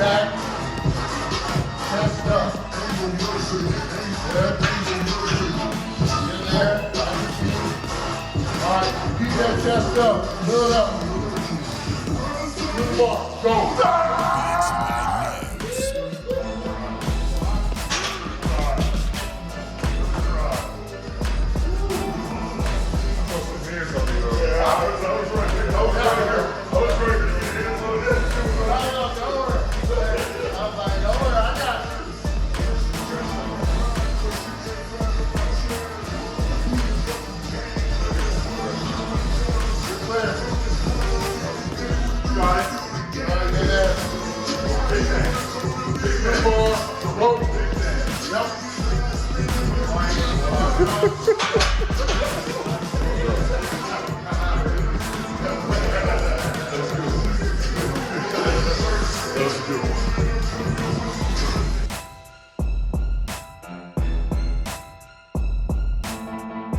back. Chest up. In there. All right, keep that chest up. Build up. Move on. Go.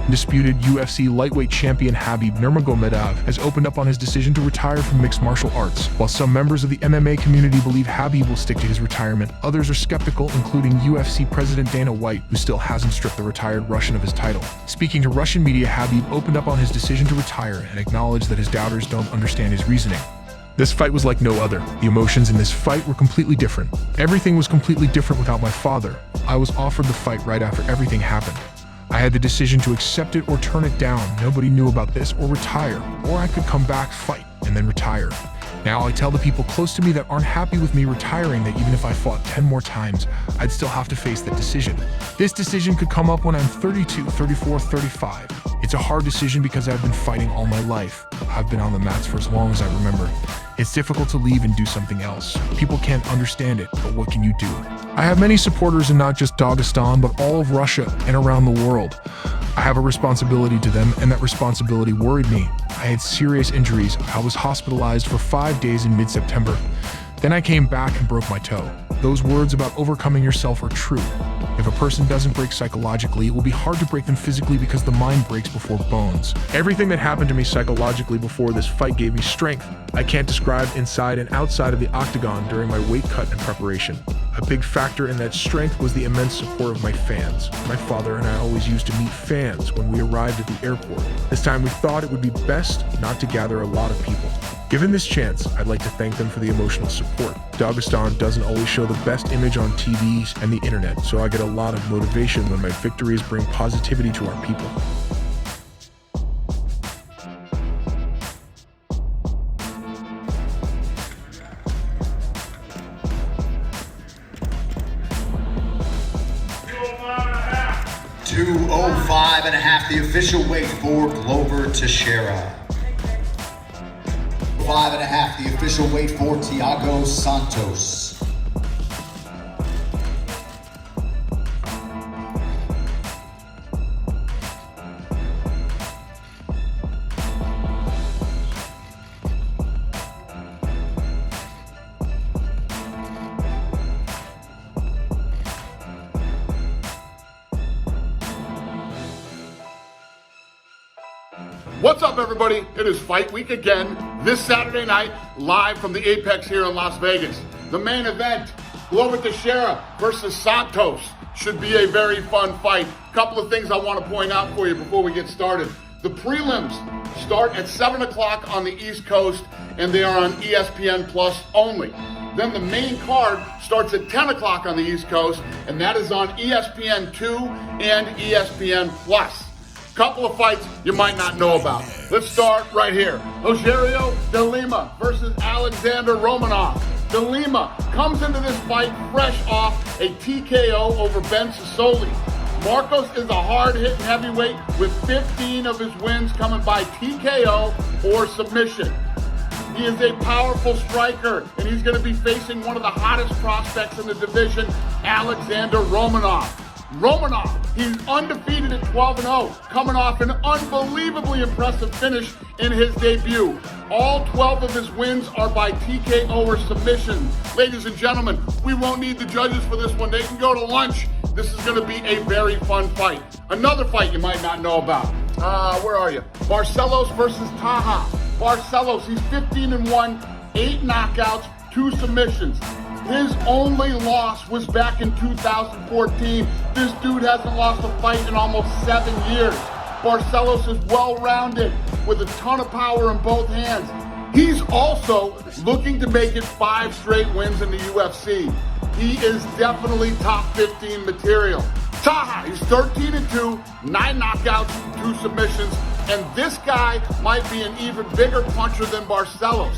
Disputed UFC lightweight champion Khabib Nurmagomedov has opened up on his decision to retire from mixed martial arts. While some members of the MMA community believe Khabib will stick to his retirement, others are skeptical, including UFC President Dana White, who still hasn't stripped the retired Russian of his title. Speaking to Russian media, Khabib opened up on his decision to retire and acknowledged that his doubters don't understand his reasoning. This fight was like no other. The emotions in this fight were completely different. Everything was completely different without my father. I was offered the fight right after everything happened. I had the decision to accept it or turn it down. Nobody knew about this, or retire. Or I could come back, fight, and then retire. Now I tell the people close to me that aren't happy with me retiring that even if I fought 10 more times, I'd still have to face that decision. This decision could come up when I'm 32, 34, 35. It's a hard decision because I've been fighting all my life. I've been on the mats for as long as I remember. It's difficult to leave and do something else. People can't understand it, but what can you do? I have many supporters in not just Dagestan, but all of Russia and around the world. I have a responsibility to them, and that responsibility worried me. I had serious injuries. I was hospitalized for 5 days in mid-September. Then I came back and broke my toe. Those words about overcoming yourself are true. If a person doesn't break psychologically, it will be hard to break them physically because the mind breaks before bones. Everything that happened to me psychologically before this fight gave me strength. I can't describe inside and outside of the octagon during my weight cut and preparation. A big factor in that strength was the immense support of my fans. My father and I always used to meet fans when we arrived at the airport. This time we thought it would be best not to gather a lot of people. Given this chance, I'd like to thank them for the emotional support. Dagestan doesn't always show the best image on TVs and the internet, so I get a lot of motivation when my victories bring positivity to our people. .205.5, the official weight for Glover Teixeira. 5.5, the official weight for Thiago Santos. What's up, everybody? It is fight week again, this Saturday night, live from the Apex here in Las Vegas. The main event, Glover Teixeira versus Santos. Should be a very fun fight. Couple of things I want to point out for you before we get started. The prelims start at 7 o'clock on the East Coast, and they are on ESPN Plus only. Then the main card starts at 10 o'clock on the East Coast, and that is on ESPN2 and ESPN Plus. Couple of fights you might not know about. Let's start right here. Rogerio de Lima versus Alexander Romanov. De Lima comes into this fight fresh off a TKO over Ben Sassoli. Marcos is a hard-hitting heavyweight with 15 of his wins coming by TKO or submission. He is a powerful striker, and he's going to be facing one of the hottest prospects in the division, Alexander Romanov. Romanov, he's undefeated at 12-0, coming off an unbelievably impressive finish in his debut. All 12 of his wins are by TKO or submission. Ladies and gentlemen, we won't need the judges for this one. They can go to lunch. This is going to be a very fun fight. Another fight you might not know about. Where are you? Barcelos versus Taha. Barcelos, he's 15-1, 8 knockouts, 2 submissions. His only loss was back in 2014. This dude hasn't lost a fight in almost 7 years. Barcelos is well-rounded with a ton of power in both hands. He's also looking to make it 5 straight wins in the UFC. He is definitely top 15 material. Taha, he's 13-2, 9 knockouts, 2 submissions, and this guy might be an even bigger puncher than Barcelos.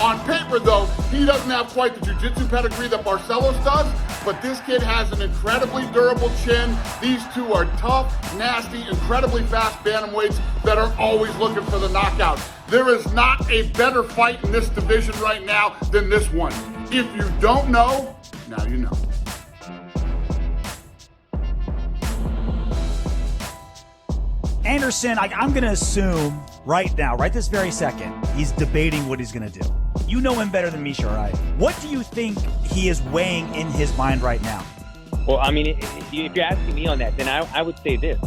On paper, though, he doesn't have quite the jiu-jitsu pedigree that Barcelos does, but this kid has an incredibly durable chin. These two are tough, nasty, incredibly fast bantamweights that are always looking for the knockout. There is not a better fight in this division right now than this one. If you don't know, now you know. Anderson, I'm going to assume right now, right this very second, he's debating what he's going to do. You know him better than me, Shirai. What do you think he is weighing in his mind right now? Well, I mean, if you're asking me on that, then I would say this.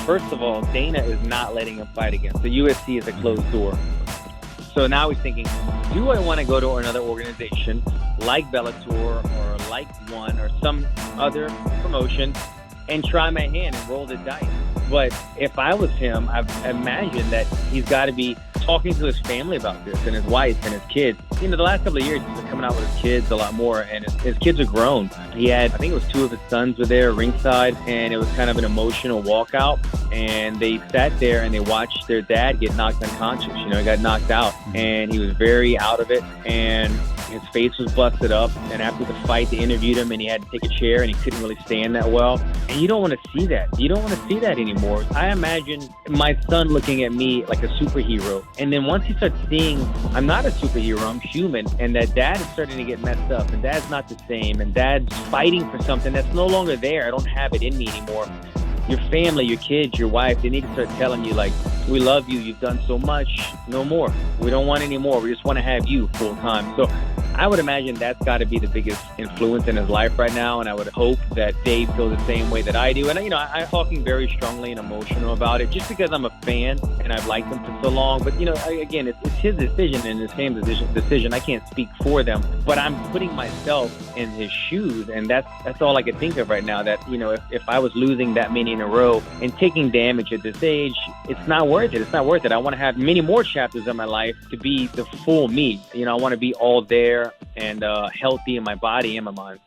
First of all, Dana is not letting him fight again. The UFC is a closed door. So now he's thinking, do I want to go to another organization like Bellator or like One or some other promotion and try my hand and roll the dice? But if I was him, I imagine that he's got to be talking to his family about this and his wife and his kids. You know, the last couple of years, he's been coming out with his kids a lot more, and his kids are grown. He had, I think it was 2 of his sons were there ringside, and it was kind of an emotional walkout. And they sat there and they watched their dad get knocked unconscious. You know, he got knocked out, and he was very out of it, and his face was busted up. And after the fight, they interviewed him, and he had to take a chair, and he couldn't really stand that well. And you don't want to see that. You don't want to see that anymore. I imagine my son looking at me like a superhero. And then once he starts seeing I'm not a superhero, I'm human, and that dad is starting to get messed up, and dad's not the same, and dad's fighting for something that's no longer there. I don't have it in me anymore. Your family, your kids, your wife, they need to start telling you, like, we love you, you've done so much, no more. We don't want any more. We just want to have you full time. So I would imagine that's got to be the biggest influence in his life right now, and I would hope that Dave feels the same way that I do. And, you know, I'm talking very strongly and emotional about it just because I'm a fan and I've liked him for so long. But, you know, again, it's his decision and his family's decision. I can't speak for them, but I'm putting myself in his shoes, and that's all I can think of right now, that, you know, if I was losing that many in a row and taking damage at this age, it's not worth it. It's not worth it. I want to have many more chapters of my life to be the full me. You know, I want to be all there and healthy in my body and my mind.